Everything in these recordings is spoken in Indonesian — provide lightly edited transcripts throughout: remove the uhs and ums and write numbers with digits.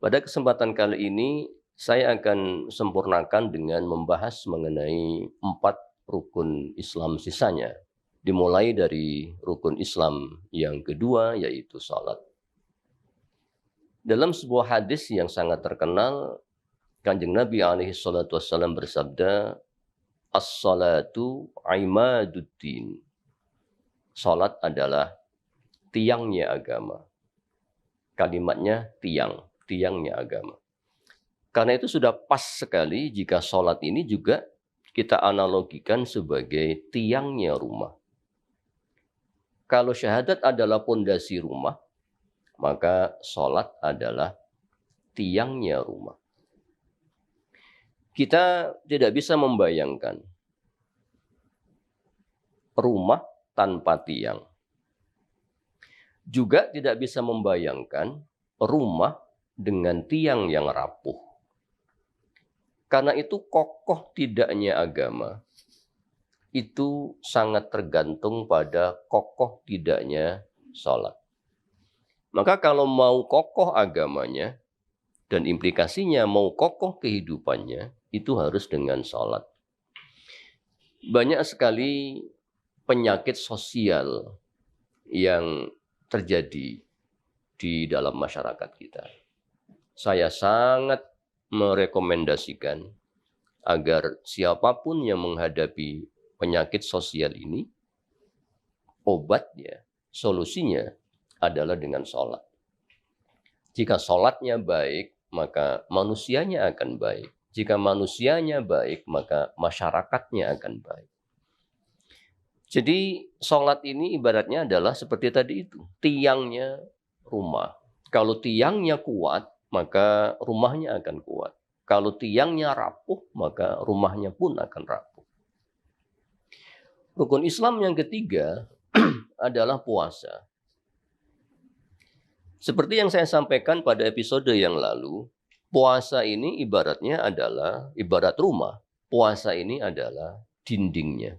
Pada kesempatan kali ini, saya akan sempurnakan dengan membahas mengenai 4 rukun Islam sisanya. Dimulai dari rukun Islam yang kedua, yaitu salat. Dalam sebuah hadis yang sangat terkenal, Kanjeng Nabi SAW bersabda, "As-salatu imaduddin." Salat adalah tiangnya agama. Kalimatnya tiangnya agama. Karena itu sudah pas sekali jika sholat ini juga kita analogikan sebagai tiangnya rumah. Kalau syahadat adalah pondasi rumah, maka sholat adalah tiangnya rumah. Kita tidak bisa membayangkan rumah tanpa tiang. Juga tidak bisa membayangkan rumah dengan tiang yang rapuh. Karena itu kokoh tidaknya agama itu sangat tergantung pada kokoh tidaknya sholat. Maka kalau mau kokoh agamanya dan implikasinya mau kokoh kehidupannya, itu harus dengan sholat. Banyak sekali penyakit sosial yang terjadi di dalam masyarakat kita. Saya sangat merekomendasikan agar siapapun yang menghadapi penyakit sosial ini, obatnya, solusinya adalah dengan sholat. Jika sholatnya baik, maka manusianya akan baik. Jika manusianya baik, maka masyarakatnya akan baik. Jadi sholat ini ibaratnya adalah seperti tadi itu, tiangnya rumah. Kalau tiangnya kuat, maka rumahnya akan kuat. Kalau tiangnya rapuh, maka rumahnya pun akan rapuh. Rukun Islam yang ketiga adalah puasa. Seperti yang saya sampaikan pada episode yang lalu, puasa ini ibaratnya adalah ibarat rumah. Puasa ini adalah dindingnya.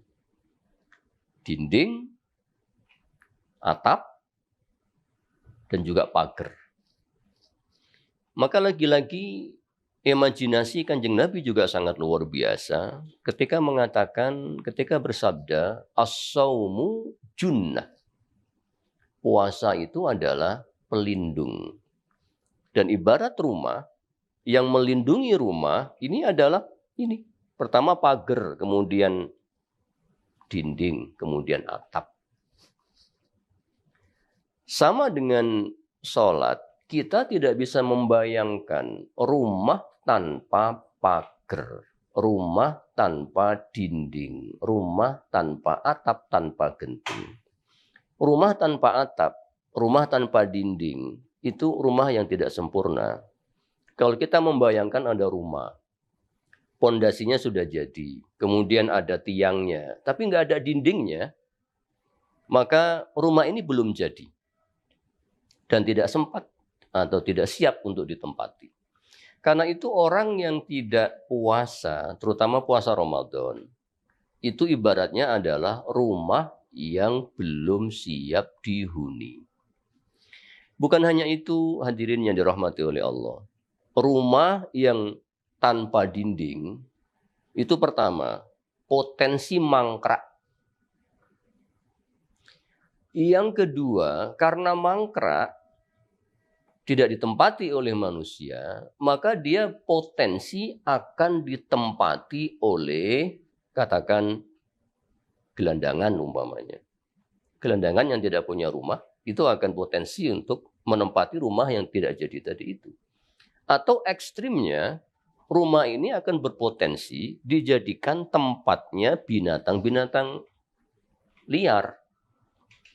Dinding, atap, dan juga pagar. Maka lagi-lagi imajinasi Kanjeng Nabi juga sangat luar biasa ketika bersabda, "As-saumu junnah." Puasa itu adalah pelindung. Dan ibarat rumah, yang melindungi rumah ini adalah ini. Pertama pagar, kemudian dinding, kemudian atap. Sama dengan sholat, kita tidak bisa membayangkan rumah tanpa pagar, rumah tanpa dinding, rumah tanpa atap, tanpa genting. Rumah tanpa atap, rumah tanpa dinding, itu rumah yang tidak sempurna. Kalau kita membayangkan ada rumah, pondasinya sudah jadi, kemudian ada tiangnya, tapi nggak ada dindingnya, maka rumah ini belum jadi dan tidak sempat atau tidak siap untuk ditempati. Karena itu orang yang tidak puasa, terutama puasa Ramadan, itu ibaratnya adalah rumah yang belum siap dihuni. Bukan hanya itu, hadirin yang dirahmati oleh Allah. Rumah yang tanpa dinding, itu pertama, potensi mangkrak. Yang kedua, karena mangkrak tidak ditempati oleh manusia, maka dia potensi akan ditempati oleh, katakan, gelandangan umpamanya. Gelandangan yang tidak punya rumah, itu akan potensi untuk menempati rumah yang tidak jadi tadi itu. Atau ekstrimnya, rumah ini akan berpotensi dijadikan tempatnya binatang-binatang liar.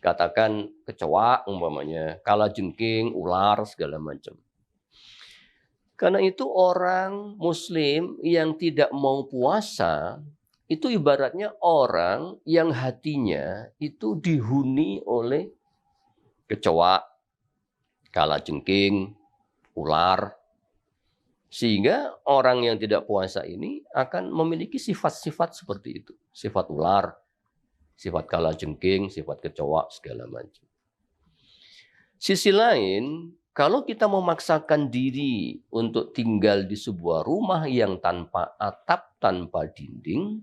Katakan kecoa umpamanya, kalajengking, ular, segala macam. Karena itu orang muslim yang tidak mau puasa, itu ibaratnya orang yang hatinya itu dihuni oleh kecoa, kalajengking, ular. Sehingga orang yang tidak puasa ini akan memiliki sifat-sifat seperti itu. Sifat ular, sifat kalajengking, sifat kecoa, segala macam. Sisi lain, Kalau kita memaksakan diri untuk tinggal di sebuah rumah yang tanpa atap, tanpa dinding,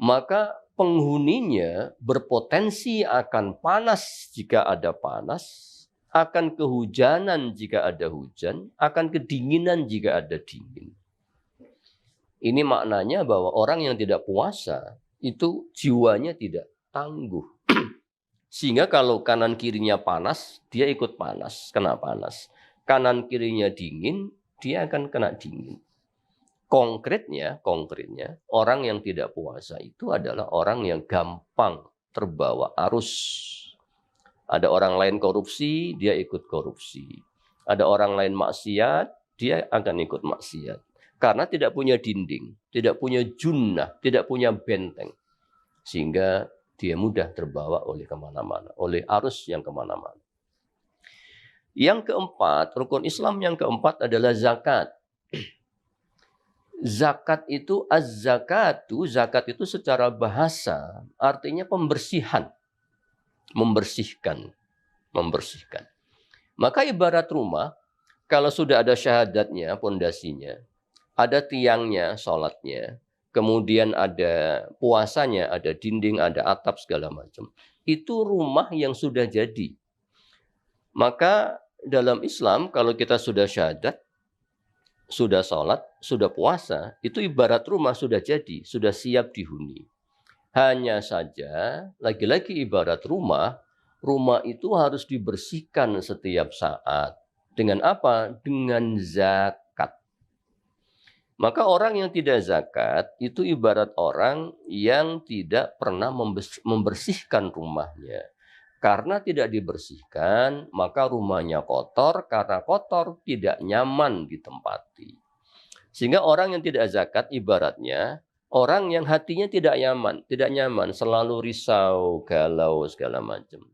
maka penghuninya berpotensi akan panas jika ada panas, akan kehujanan jika ada hujan, akan kedinginan jika ada dingin. Ini maknanya bahwa orang yang tidak puasa itu jiwanya tidak tangguh. Sehingga kalau kanan kirinya panas, dia ikut panas, kena panas. Kanan kirinya dingin, dia akan kena dingin. Konkretnya, orang yang tidak puasa itu adalah orang yang gampang terbawa arus. Ada orang lain korupsi, dia ikut korupsi. Ada orang lain maksiat, dia akan ikut maksiat. Karena tidak punya dinding, tidak punya junnah, tidak punya benteng. Sehingga dia mudah terbawa oleh kemana-mana, oleh arus yang kemana-mana. Yang keempat, rukun Islam yang keempat adalah zakat. Zakat itu az-zakatu, zakat itu secara bahasa artinya pembersihan. Membersihkan. Maka ibarat rumah, kalau sudah ada syahadatnya, pondasinya, ada tiangnya, sholatnya, kemudian ada puasanya, ada dinding, ada atap, segala macam. Itu rumah yang sudah jadi. Maka dalam Islam, kalau kita sudah syahadat, sudah sholat, sudah puasa, itu ibarat rumah sudah jadi, sudah siap dihuni. Hanya saja, lagi-lagi ibarat rumah itu harus dibersihkan setiap saat. Dengan apa? Dengan zakat. Maka orang yang tidak zakat itu ibarat orang yang tidak pernah membersihkan rumahnya. Karena tidak dibersihkan, maka rumahnya kotor. Karena kotor, tidak nyaman ditempati. Sehingga orang yang tidak zakat ibaratnya orang yang hatinya tidak nyaman, selalu risau, galau, segala macam.